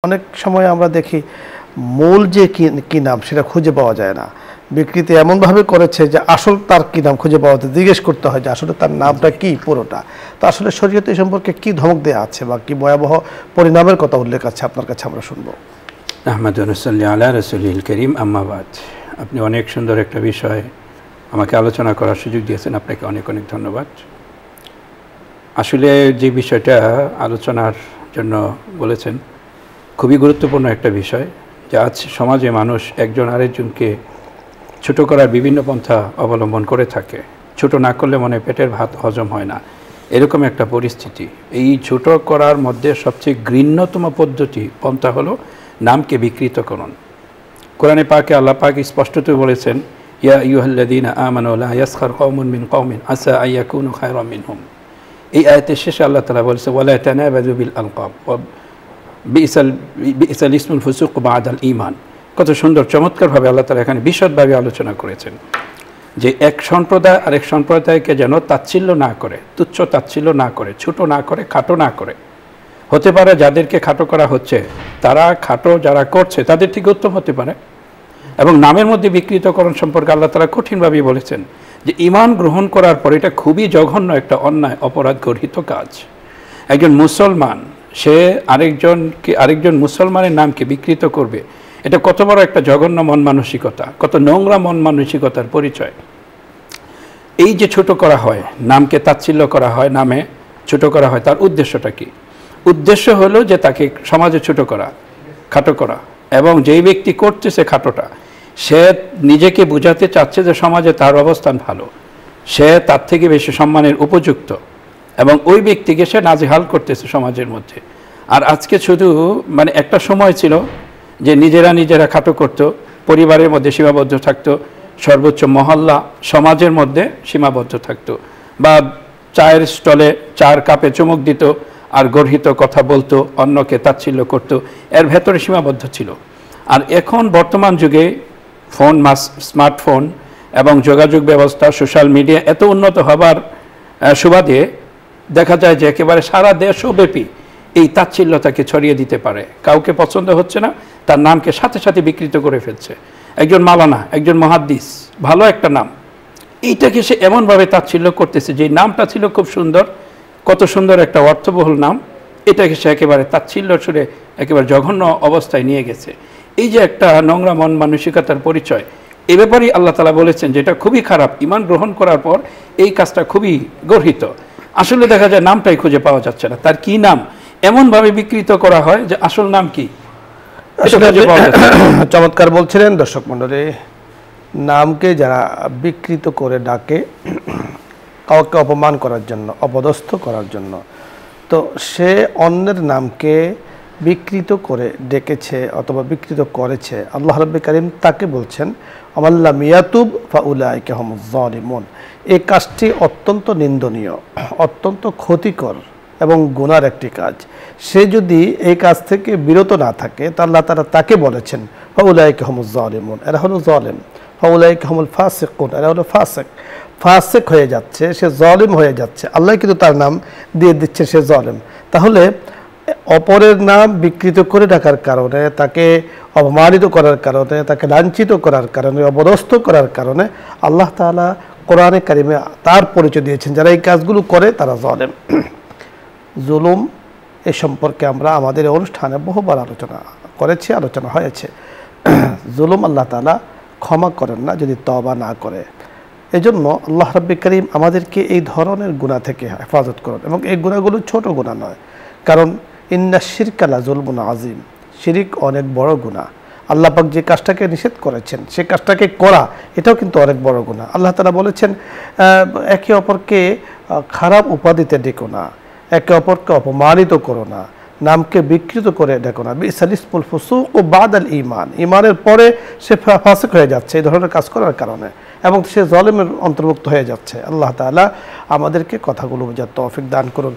অনেক সময় আমরা দেখি মূল যে কি নাম সেটা খুঁজে পাওয়া যায় না, বিকৃতি এমনভাবে করেছে যে আসল তার কি নাম খুঁজে পাওয়া যায়, জিজ্ঞেস করতে হয় যে আসলে তার নামটা কি পুরোটা। তো আসলে শরীয়ত এই সম্পর্কে কি ধমক দেওয়া আছে বা কি ভয়াবহ পরিণামের কথা উল্লেখ আছে আপনার কাছে আমরা শুনবো। আহমদুল্লাহ আলা রাসূলিল করিম, আম্মা বাদ। আপনি অনেক সুন্দর একটা বিষয় আমাকে আলোচনা করার সুযোগ দিয়েছেন, আপনাকে অনেক অনেক ধন্যবাদ। আসলে যে বিষয়টা আলোচনার জন্য বলেছেন খুবই গুরুত্বপূর্ণ একটা বিষয়, যে আজ সমাজে মানুষ একজন আরেকজনকে ছোট করার বিভিন্ন পন্থা অবলম্বন করে থাকে। ছোট না করলে মনে পেটের ভাত হজম হয় না, এরকম একটা পরিস্থিতি। এই ছোট করার মধ্যে সবচেয়ে ঘৃণ্যতম পন্থা হলো নামকে বিকৃতকরণ। কোরআনে পাকে আল্লাহ পাক স্পষ্টত বলেছেন, ইয়া আইয়ুহাল্লাযীনা আমানু লা ইয়াসখার কওমুন মিন কওমিন আসা আন ইয়াকুনু খায়রাম মিনহুম। এই আয়াতের শেষে আল্লাহ তাআলা বলেছেন, ওয়ালা তানাবাযু বিল আলকাব বিইসাল ইসমুল ফুসুক বা'দাল ঈমান। কত সুন্দর চমৎকারভাবে আল্লাহ তাআলা এখানে বিশদভাবে আলোচনা করেছেন যে এক সম্প্রদায় আরেক সম্প্রদায়কে যেন তাচ্ছিল্য না করে, তুচ্ছ তাচ্ছিল্য না করে, ছোট না করে, খাটো না করে। হতে পারে যাদেরকে খাটো করা হচ্ছে তারা খাটো যারা করছে তাদের থেকে উত্তম হতে পারে। এবং নামের মধ্যে বিকৃতকরণ সম্পর্কে আল্লাহ তাআলা কঠিনভাবেই বলেছেন যে ঈমান গ্রহণ করার পর এটা খুবই জঘন্য একটা অন্যায় অপরাধ গর্হিত কাজ। একজন মুসলমান সে আরেকজন মুসলমানের নামকে বিকৃত করবে, এটা কত বড় একটা জঘন্য মন মানসিকতা, কত নোংরা মন মানসিকতার পরিচয়। এই যে ছোট করা হয়, নামকে তাচ্ছিল্য করা হয়, নামে ছোট করা হয়, তার উদ্দেশ্যটা কি? উদ্দেশ্য হলো যে তাকে সমাজে ছোট করা, খাটো করা। এবং যেই ব্যক্তি করতেছে খাটোটা, সে নিজেকে বোঝাতে চাচ্ছে যে সমাজে তার অবস্থান ভালো, সে তার থেকে বেশি সম্মানের উপযুক্ত, এবং ওই ব্যক্তিকে সে নাজেহাল করতেছে সমাজের মধ্যে। আর আজকে শুধু একটা সময় ছিল যে নিজেরা খাটো করতো, পরিবারের মধ্যে সীমাবদ্ধ থাকতো, সর্বোচ্চ মহল্লা সমাজের মধ্যে সীমাবদ্ধ থাকতো, বা চায়ের স্টলে চার কাপে চুমুক দিত আর গর্হিত কথা বলতো, অন্যকে তাচ্ছিল্য করতো, এর ভেতরে সীমাবদ্ধ ছিল। আর এখন বর্তমান যুগে স্মার্টফোন এবং যোগাযোগ ব্যবস্থা, সোশ্যাল মিডিয়া এত উন্নত হবার সুবাদে দেখা যায় যে একেবারে সারা দেশব্যাপী এই তাচ্ছিল্যতাকে ছড়িয়ে দিতে পারে। কাউকে পছন্দ হচ্ছে না, তার নামকে সাথে সাথে বিকৃত করে ফেলছে। একজন মাওলানা, একজন মুহাদ্দিস, ভালো একটা নাম, এইটাকে সে এমনভাবে তাচ্ছিল্য করতেছে যে নামটা ছিল খুব সুন্দর, কত সুন্দর একটা অর্থবহুল নাম, এটাকে সে একেবারে তাচ্ছিল্য ছুড়ে একেবারে জঘন্য অবস্থায় নিয়ে গেছে। এই যে একটা নোংরা মন মানসিকতার পরিচয়, এ ব্যাপারেই আল্লাহ তাআলা বলেছেন যে এটা খুবই খারাপ। ঈমান গ্রহণ করার পর এই কাজটা খুবই গর্হিত। আসলে দেখা যায় নামটাই খুঁজে পাওয়া যাচ্ছে না, তার কি নাম এমনভাবে বিকৃত করা হয় যে আসল নাম কি চমৎকার বলছিলেন। দর্শক মণ্ডলী, নামকে যারা বিকৃত করে ডাকে কাউকে অপমান করার জন্য, অপদস্থ করার জন্য, তো সে অন্যের নামকে বিকৃত করে ডেকেছে অথবা বিকৃত করেছে, আল্লাহ রাব্বুল কারীম তাকে বলছেন আমাল্লাম ইয়াতুব ফাউলাইকা হুমুজ জালিমুন। এই কাজটি অত্যন্ত নিন্দনীয়, অত্যন্ত ক্ষতিকর এবং গুনার একটি কাজ। সে যদি এই কাজ থেকে বিরত না থাকে তা আল্লাহ তাআলা তাকে বলেছেন ফাউলাইকা হুমুজ জালিমুন, এরা হলো জালেম। ফাউলাইকা হুমুল ফাসিকুন, এরা হলো ফাসিক হয়ে যাচ্ছে, সে জালিম হয়ে যাচ্ছে। আল্লাহ কিন্তু তার নাম দিয়ে দিচ্ছে সে জালেম। তাহলে অপরের নাম বিকৃত করে ডাকার কারণে, তাকে অপমানিত করার কারণে, তাকে লাঞ্ছিত করার কারণে, অপদস্থ করার কারণে আল্লাহ তাআলা কোরআনে কারিমে তার পরিচয় দিয়েছেন যারা এই কাজগুলো করে তারা জালেম। জুলুম এ সম্পর্কে আমরা আমাদের অনুষ্ঠানে বহুবার আলোচনা হয়েছে। জুলুম আল্লাহ তাআলা ক্ষমা করেন না যদি তওবা না করে। এজন্য আল্লাহ রাব্বুল কারীম আমাদেরকে এই ধরনের গুনাহ থেকে হেফাজত করেন, এবং এই গুনাহগুলো ছোট গুনাহ নয়। কারণ ইন্না শিরকা লা যুলমুন আযীম, শিরিক অনেক বড় গুনাহ। আল্লাহ পাক যে কাজটাকে নিষেধ করেছেন সে কাজটাকে করা এটাও কিন্তু অনেক বড় গুনাহ। আল্লাহ তাআলা বলেছেন একে অপরকে খারাপ উপাধিতে ডেকো না, একে অপরকে অপমানিত করো না, নামকে বিকৃত করে ডেকো না। বিইসাল ইসমুল ফুসুক বা'দাল ঈমান, ঈমানের পরে সে ফাসিক হয়ে যাচ্ছে এই ধরনের কাজ করার কারণে, এবং সে জালেমের অন্তর্ভুক্ত হয়ে যাচ্ছে। আল্লাহ তাআলা আমাদেরকে কথাগুলো বোঝার তৌফিক দান করুন।